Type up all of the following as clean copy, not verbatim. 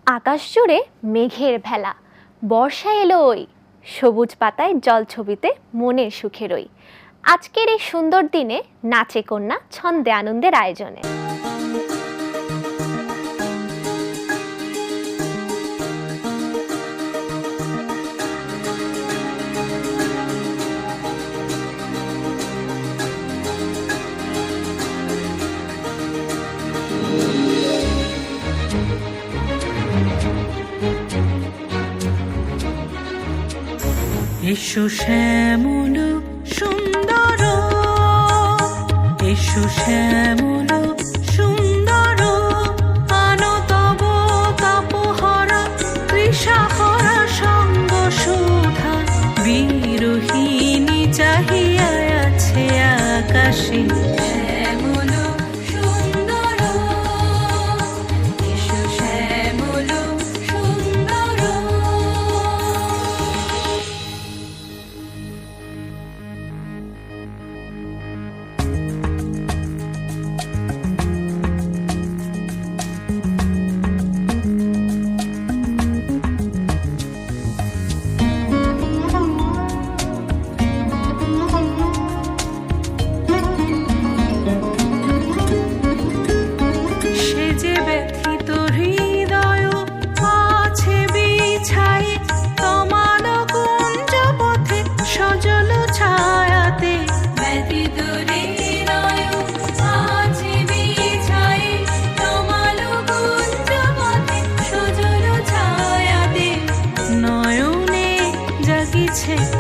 আকাশ জুড়ে মেঘের ভেলা, বর্ষা এলোই, সবুজ পাতায় জল ছবিতে মনের সুখে রই। আজকের এই সুন্দর দিনে নাচে কন্যা ছন্দে আনন্দের আয়োজনে। এসো শ্যামল সুন্দর, এসো শ্যামল সুন্দর, আনো তব তাপহরা তৃষাহরা সঙ্গ সুধা। বিরোহিণী চাহিয়া আছে আকাশে শ্যামল সুন্দর, এসো শ্যামল সুন্দর।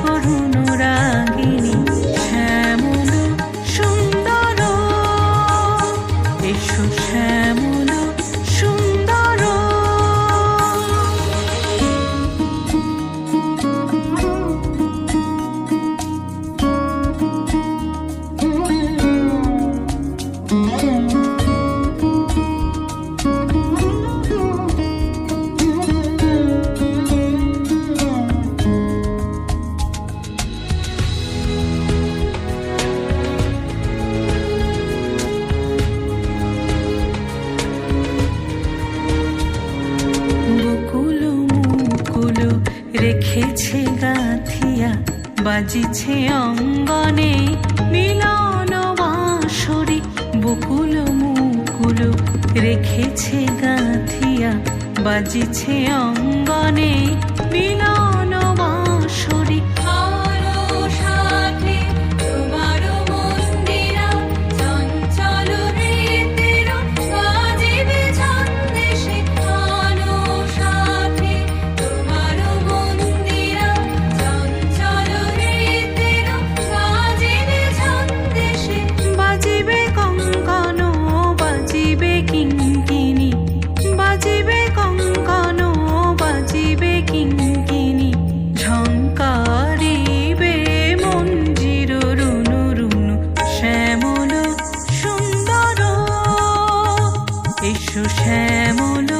করুণ রাগিনী শ্যামল সুন্দর, এসো শ্যামল সুন্দর। রেখেছে গাথিয়া বাজিছে অঙ্গনে মিলন বাঁশরি। বকুল মুকুল রেখেছে গাথিয়া বাজিছে অঙ্গনে মিলন বাঁশরি। এসো শ্যামল